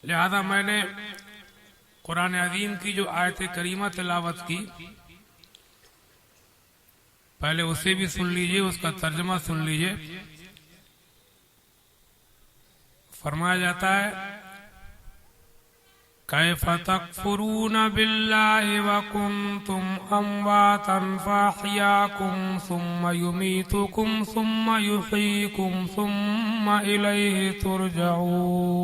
लिहाजा मैंने कुरान अज़ीम की जो आयत करीमा तिलावत की, पहले उसे भी सुन लीजिए, उसका तर्जमा सुन लीजिए। फरमाया जाता है, कैफ़ तकफ़ुरून बिल्लाहि व कुन्तुम अम्वातन फ़अह्याकुम सुम्मा युमीतुकुम सुम्मा युहयीकुम सुम्मा इलैहि तुरजऊन।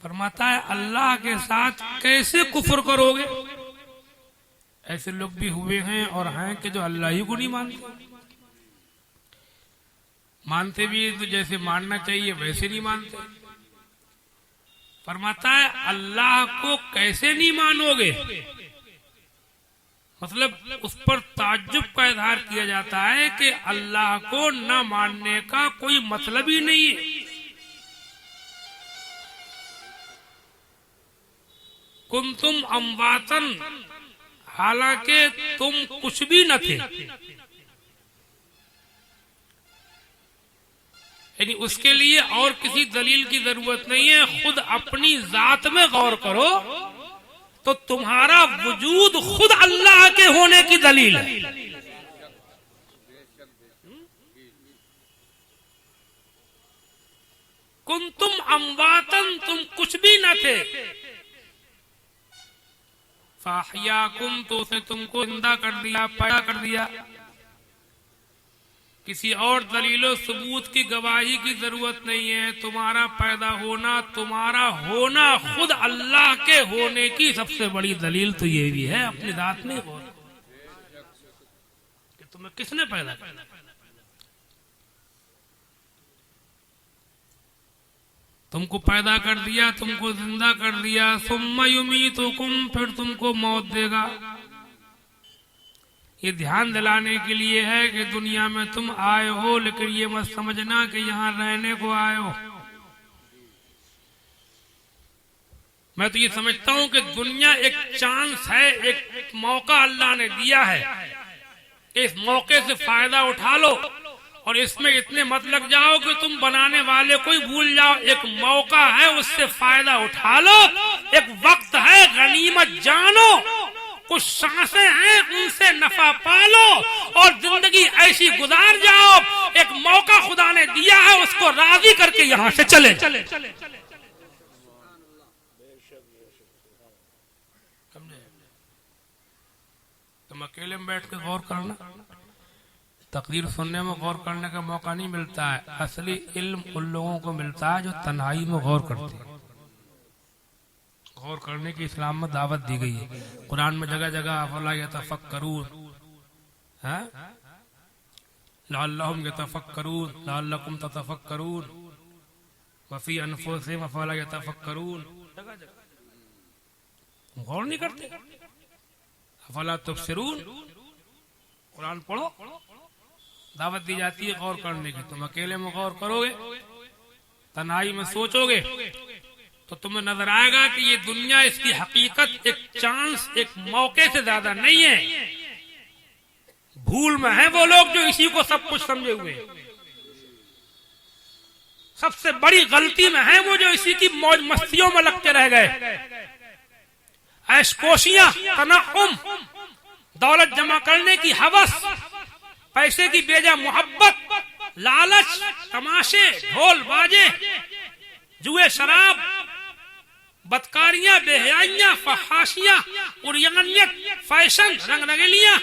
फरमाता है, अल्लाह के साथ कैसे कुफ्र करोगे? ऐसे लोग भी हुए हैं और हैं कि जो अल्लाह ही को नहीं मानते भी तो जैसे मानना चाहिए वैसे नहीं मानते। फरमाता है, अल्लाह को कैसे नहीं मानोगे? मतलब उस पर ताज्जुब का इजहार किया जाता है कि अल्लाह को न मानने का कोई मतलब ही नहीं है। कुंतुम अम्वातन, हालांकि तुम कुछ भी न थे, यानी उसके लिए और किसी दलील की जरूरत नहीं है। खुद अपनी जात में गौर करो तो तुम्हारा वजूद खुद अल्लाह के होने की दलील है। कुंतुम अम्वातन, तुम कुछ भी न थे, फ़अह्याकुम, तो उसने तुमको जिंदा कर दिया, पैदा कर दिया। किसी और दलीलों सबूत की गवाही की जरूरत नहीं है। तुम्हारा पैदा होना, तुम्हारा होना खुद अल्लाह के होने की सबसे बड़ी दलील तो ये भी है अपनी जात में हो कि तुम्हें किसने पैदा किया। तुमको पैदा कर दिया, तुमको जिंदा कर दिया। सुम्मा युमीतुकुम, फिर तुमको मौत देगा। ये ध्यान दिलाने के लिए है कि दुनिया में तुम आए हो, लेकिन ये मत समझना कि यहाँ रहने को आए हो। मैं तो ये समझता हूँ कि दुनिया एक चांस है, एक मौका अल्लाह ने दिया है। इस मौके से फायदा उठा लो और इसमें इतने मत लग जाओ कि तुम बनाने वाले को ही भूल जाओ। एक मौका है, उससे फायदा उठा लो। एक वक्त है, गनीमत जानो। कुछ सांसें हैं, उनसे नफा पालो और जिंदगी ऐसी गुजार जाओ। एक मौका खुदा ने दिया है, उसको राजी करके यहाँ से चले। तुम अकेले में बैठ के गौर करना, तकरीर सुनने में गौर करने का मौका नहीं मिलता है। असली इल्म उन लोगों को मिलता है जो तन्हाई में गौर करते हैं। गौर करने की इस्लाम में दावत दी गई है। कुरान में जगह जगह अफला यतफक्करून, लअल्लहुम यतफक्करून, लअल्लकुम ततफक्करून, वफी अनफुसिहिम अफला यतफक्करून। गौर नहीं करते। अफला तुबसिरून, कुरान पढ़ो, दावत दी जाती है गौर करने की। तुम अकेले में गौर करोगे, तन्हाई में सोचोगे, तो तुम्हें नजर आएगा कि ये दुनिया, इसकी हकीकत एक चांस, एक मौके से ज्यादा नहीं है। भूल में है वो लोग जो इसी को सब कुछ समझे हुए। सबसे बड़ी गलती में है वो जो इसी की मौज मस्तियों में लगते रह गए। ऐशकोशियां, तनाउम, दौलत जमा करने की हवस, पैसे की बेजा मोहब्बत, लालच, तमाशे, ढोल बाजे, जुए, शराब, बदकारियां, बेहयाइयां, फहाशियां, उरियानियत, फैशन, रंगरंगलियां,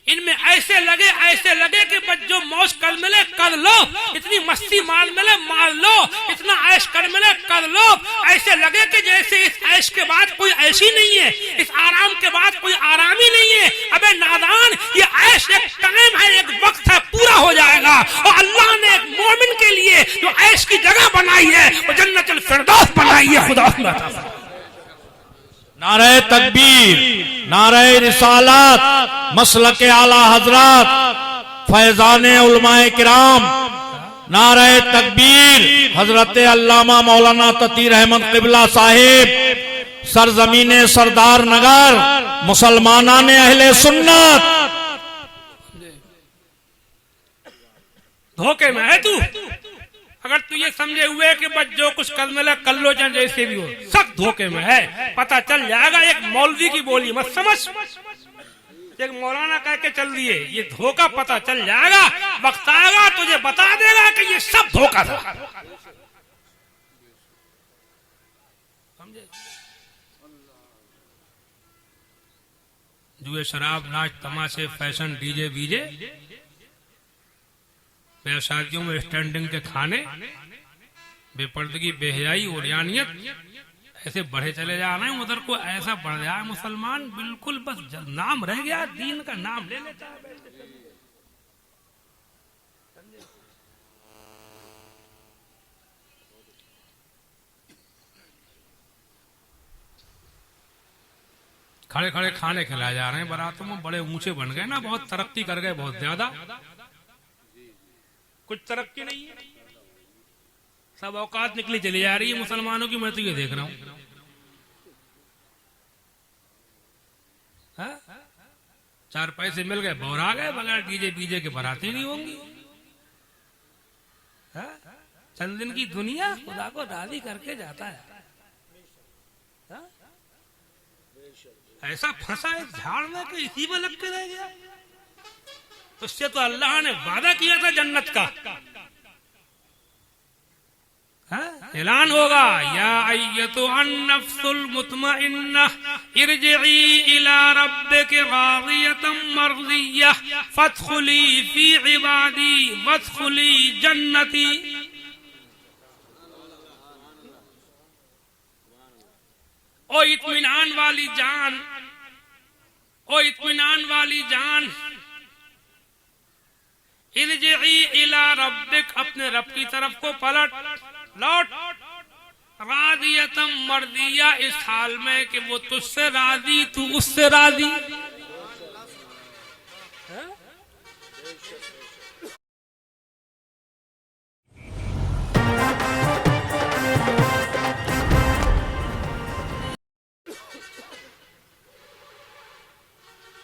इनमें ऐसे लगे कि बस जो मौज कर मिले कर लो, इतनी मस्ती मार मिले मार लो, इतना ऐश कर मिले कर लो। ऐसे लगे कि जैसे इस ऐश के बाद कोई ऐशी नहीं है, इस आराम के बाद कोई आराम ही नहीं है। अबे नादान, ये ऐश एक टाइम है, एक वक्त है, पूरा हो जाएगा। और अल्लाह ने एक मोमिन के लिए जो ऐश की जगह बनाई है वो जन्नतुल फिरदौस बनाई है। खुदा नारे तकबीर, नारे रिसालत, मसलक आला हजरत, फैजाने उलमाए किराम, नारे तकबीर, हजरत अल्लामा मौलाना तकीर अहमद क़िबला साहिब, सरजमीने सरदार नगर, मुसलमानाने अहले सुन्नत। धोखे में है तू। अगर तू ये समझे हुए कि बस जो कुछ करने लगा कर लो, चाहे जैसे भी हो, सब धोखे में है। पता चल जाएगा, एक मौलवी की बोली मत समझ, एक मौलाना कह के चल दिए, ये धोखा पता चल जाएगा। वक्त आएगा तुझे बता देगा कि ये सब धोखा था। समझे? जुए, शराब, नाच, तमाशे, फैशन, डीजे बीजे, शादियों में स्टैंडिंग के खाने, बेपर्दगी, बेहयाई, ओरियानियत, ऐसे बढ़े चले जा रहे हैं। उधर को ऐसा बढ़ गया है मुसलमान, बिल्कुल बस नाम रह गया, दीन का नाम ले लेता है। खड़े खड़े खाने खिलाए जा रहे हैं बारातों में, बड़े ऊंचे बन गए ना, बहुत तरक्की कर गए, बहुत ज्यादा। कुछ तरक्की नहीं है, सब औकात निकली चली जा रही है मुसलमानों की। मैं तो ये देख रहा हूं, चार पैसे मिल गए, बोर आ गए, बगैर डीजे बीजे के बाराती नहीं होंगी। चंद दिन की दुनिया खुदा को राजी करके जाता है। ऐसा फंसा है झाड़ में कि इसी में लग के रह गया। उससे तो अल्लाह ने वादा किया था जन्नत का। ऐलान होगा, या अय्यतुहन नफ्सुल मुतमइन्नह इरजिई इला रब्बिकी राज़ियतम मर्ज़िय्यह फदखुली फी इबादी वदखुली जन्नती। ओ इत्मीनान वाली जान, ओ इत्मीनान वाली जान, इरजिई इला रब्बिक, अपने रब की तरफ को पलट लौट, राज़ियतम मर्ज़िय्या, इस हाल में कि वो तुझसे राजी, तू उससे राजी।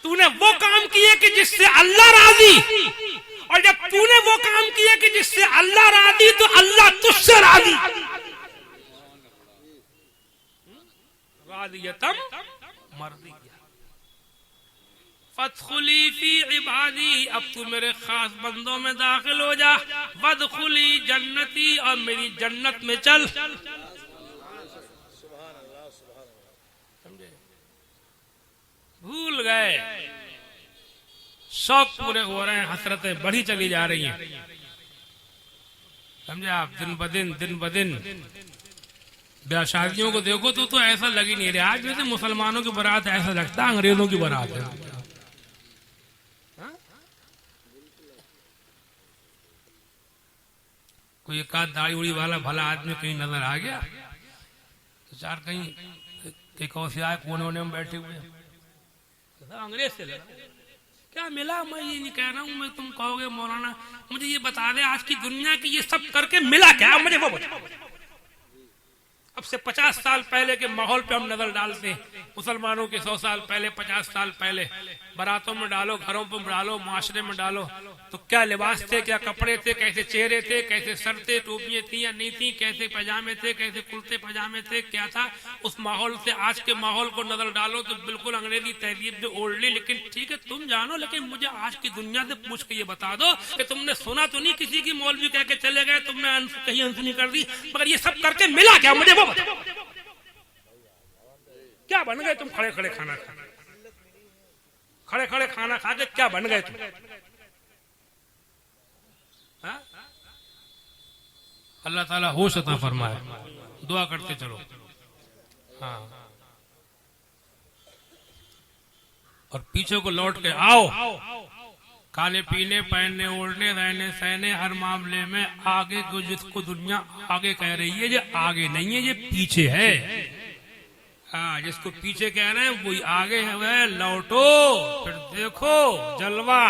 तूने वो काम किए कि जिससे अल्लाह राजी, और जब तूने वो काम किए कि जिससे अल्लाह राजी, तो अल्लाह तुझसे राजी। राज़ियतम मर्ज़िय्या फदखुली फी इबादी, अब तू मेरे खास बंदों में दाखिल हो जा। वदखुली जन्नती, और मेरी जन्नत में चल। भूल गए, शौक पूरे हो रहे हैं, हसरतें बढ़ी चली जा रही हैं। समझे आप? दिन ब दिन ब्याह शादियों को देखो तो ऐसा लग ही नहीं रहा आज जैसे मुसलमानों की बारात, ऐसा लगता है अंग्रेजों की बारात है। कोई एक आध दाढ़ी उड़ी वाला भला आदमी कहीं नजर आ गया तो चार कहीं कौन से आए, कोने कोने में बैठे हुए, अंग्रेज से लगा। क्या मिला? मैं ये नहीं कह रहा हूं, मैं तुम कहोगे मौलाना मुझे ये बता दे आज की दुनिया की ये सब करके मिला क्या, मुझे वो बता। अब से 50 साल पहले के माहौल पे हम नजर डालते हैं, मुसलमानों के 100 साल पहले, 50 साल पहले, बारातों में डालो, घरों पर डालो, मुआशरे में डालो, तो क्या लिबास थे, क्या कपड़े थे, कैसे चेहरे थे, कैसे सर थे, टोपियां थी या नहीं थी, कैसे पैजामे थे, कैसे कुर्ते पैजामे थे, क्या था उस माहौल से आज के माहौल को नजर डालो तो बिल्कुल अंग्रेजी तहजीब में ओढ़ ली। लेकिन ठीक है तुम जानो, लेकिन मुझे आज की दुनिया से पूछ के ये बता दो कि तुमने सुना तो नहीं किसी की मौलवी कह के चले गए, तुमने कहीं अनसुनी कर दी, मगर ये सब करके मिला क्या, मुझे वो बता। क्या बन गए तुम? खड़े खड़े खाना खा, खड़े खड़े खाना खा के क्या बन गए तुम? अल्लाह ताला होश अता फरमाए, दुआ करते चलो। हाँ, और पीछे को लौट के आओ। खाने पीने, पहनने, ओढ़ने, रहने, सहने, हर मामले में आगे को, जिसको दुनिया आगे कह रही है, ये आगे नहीं है, ये पीछे है। हाँ, जिसको पीछे कह रहे हैं वही आगे है, वह लौटो फिर देखो जलवा।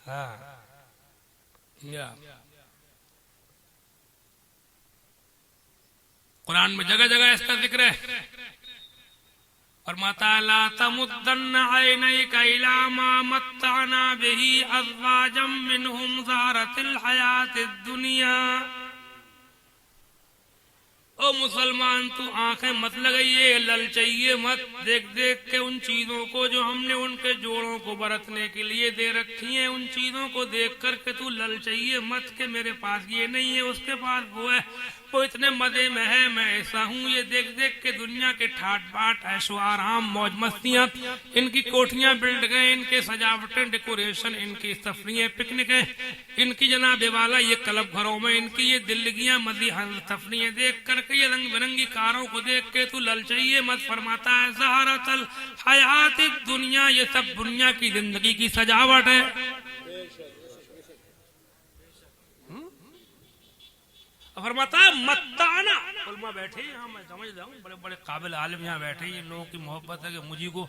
हाँ, कुरान में जगह जगह इसका जिक्र है। और मताला तमुद्दन ऐनैका इला मा मत्ताना बिही अज़वाजम मिनहुम ज़हरतिल हयातिद दुनिया। ओ मुसलमान, तू आंखें मत लगाइए, ललचाइए मत, देख देख के उन चीजों को जो हमने उनके जोड़ों को बरतने के लिए दे रखी हैं, उन चीजों को देख करके तू ललचाइए मत के मेरे पास ये नहीं है, उसके पास वो है, वो इतने मजे में है, मैं ऐसा हूँ। ये देख देख के दुनिया के ठाट बाट, ऐशो आराम, मौज मस्तियाँ, इनकी कोठियां बिल्ड गए, इनके सजावटें, डेकोरेशन, इनकी तफरीहें, पिकनिकें, इनकी जनाबे वाला ये क्लब घरों में इनकी ये दिल्लियां मजी तफरीहें देख करके, ये रंग बिरंगी कारों को देख के तू ललचाइए मत। फरमाता है ज़हरतल हयातिद दुनिया, ये सब दुनिया की जिंदगी की सजावट है। फरमाता है मत्ताना, उलमा बैठे यहाँ, मैं समझ रहा हूँ बड़े बड़े काबिल आलिम यहाँ बैठे, ये लोगों की मोहब्बत है कि मुझी को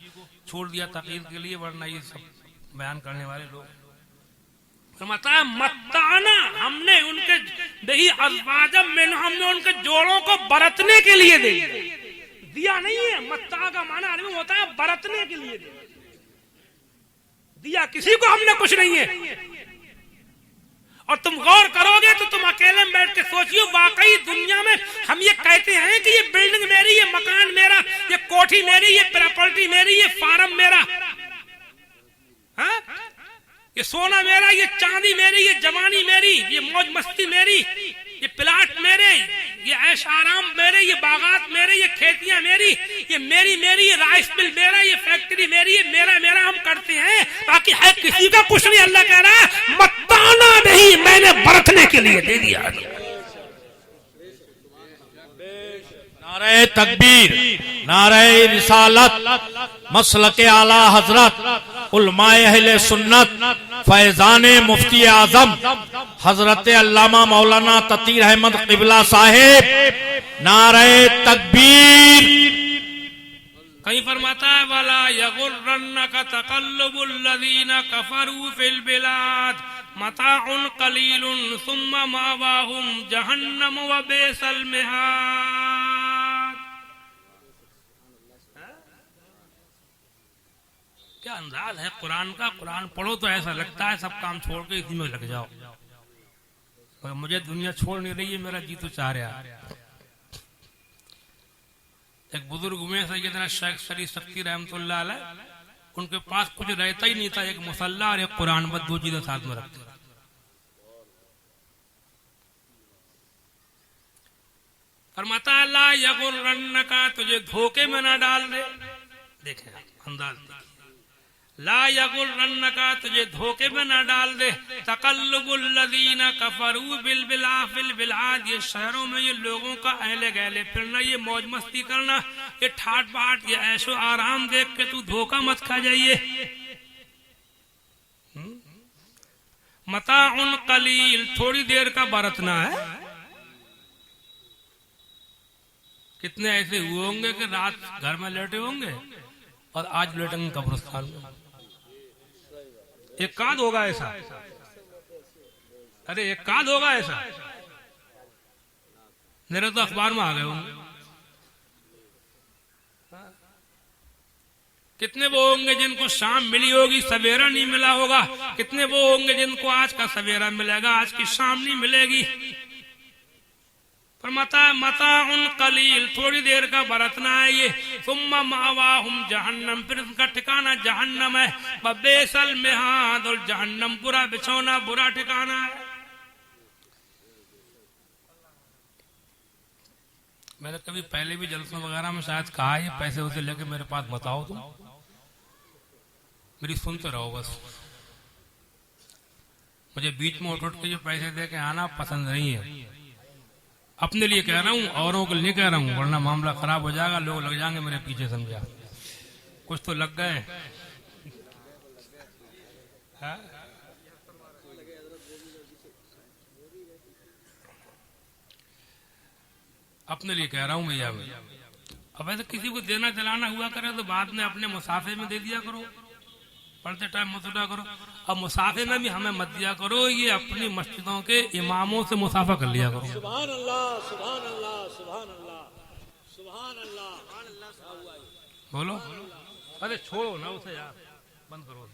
छोड़ दिया तकीर के लिए, वरना ये सब बयान करने वाले लोग। फरमाता है मत्ताना, हमने उनके दही अज़वाजम में, हमने उनके जोड़ों को बरतने के लिए दे दिया। नहीं है, मत्ता का माना अरबी में होता है बरतने के लिए दिया, किसी को हमने कुछ नहीं है। और तुम गौर करोगे तो तुम अकेले में बैठ के सोचियो, वाकई दुनिया में हम ये कहते हैं कि ये बिल्डिंग मेरी, ये मकान मेरा, ये कोठी मेरी, ये प्रॉपर्टी मेरी, ये फार्म मेरा, हाँ? ये सोना मेरा, ये चांदी मेरी, ये जवानी मेरी, ये मौज मस्ती मेरी, ये प्लाट मेरे, ये ऐश आराम मेरे, ये बागात मेरे, ये खेतियां मेरी, ये मेरी मेरी, ये राइस मिल मेरा, ये फैक्ट्री मेरी, ये मेरा मेरा हम करते हैं, बाकी है किसी का कुछ नहीं। अल्लाह कह रहा है मत्ताना नहीं, मैंने बरतने के लिए दे दिया। नारे तकबीर, नारे रिसालत, मसलके आला हजरत, उलमाए अहले सुन्नत, फैजाने मुफ्ती आजम हजरत अल्लामा मौलाना तकीर अहमद क़िबला साहिब, नारे तकबीर। कहीं फरमाता है वला यगुर्रन्नका तक़ल्लुबुल लज़ीना कफ़रू फिल बिलाद मताउन क़लीलुन सुम्मा मावाहुम जहन्नम व बिसल मिहाद। क्या अंदाज है कुरान का। कुरान पढ़ो तो ऐसा लगता है सब काम छोड़ के इसी में लग जाओ, और मुझे दुनिया छोड़ नहीं रही है, मेरा जी तो चाह रहा है। एक बुजुर्ग हुए सैयदना शेख शरीफ सख्ती रहमतुल्लाह अलैह, उनके पास कुछ रहता ही नहीं था, एक मुसल्ला और एक कुरान, बस दो चीजें साथ में रखते। फरमाता अल्लाह यगुर्रन्नका, तुझे धोखे में ना डाल दे। देखें अंदाज, ला यगुर्रन्नका, तुझे धोखे में न डाल दे, तक़ल्लुबुल लज़ीना कफ़रू बिल बिलाद, ये शहरों में ये लोगों का अहले गहले फिरना, ये मौज मस्ती करना, ये ठाट बाट, ये ऐशो आराम देख के तू धोखा मत खा जाइए। मताउन क़लील, थोड़ी देर का बरतना है। कितने ऐसे हुए होंगे कि रात घर में लेटे होंगे और आज लेटेंगे कब्रिस्तान में। एक काद होगा ऐसा, अरे एक काद होगा ऐसा, मेरे तो अखबार में आ गए होंगे। कितने वो होंगे जिनको शाम मिली होगी, सवेरा नहीं मिला होगा। कितने वो होंगे जिनको आज का सवेरा मिलेगा, आज की शाम नहीं मिलेगी। पर मताउन क़लील, थोड़ी देर का बरतना है ये। सुम्मा मावाहुम जहन्नम, फिर उनका ठिकाना जहन्नम है। बबेसल मिहाद, और जहन्नम बुरा बिछौना, बुरा ठिकाना है। मैंने कभी पहले भी जलसों वगैरह में शायद कहा, ये पैसे उसे लेके मेरे पास बताओ, तुम मेरी सुनते रहो बस। मुझे बीच में उठ के जो पैसे दे के आना पसंद नहीं है। अपने लिए कह रहा हूँ, औरों के लिए कह रहा हूँ, वरना मामला खराब हो जाएगा, लोग लग जाएंगे मेरे पीछे, समझा। कुछ तो लग गए। अपने लिए कह रहा हूँ भैया। अब ऐसे किसी को देना चलाना हुआ करे तो बाद में अपने मुसाफे में दे दिया करो, पढ़ते टाइम मत उठा करो। अब मुसाफे में भी हमें मत दिया करो, ये अपनी मस्जिदों के इमामों से मुसाफा कर लिया करो। सुभान अल्लाह, सुभान अल्लाह, सुभान अल्लाह, सुभान अल्लाह। बोलो, अरे छोड़ो ना उसे यार, बंद करो।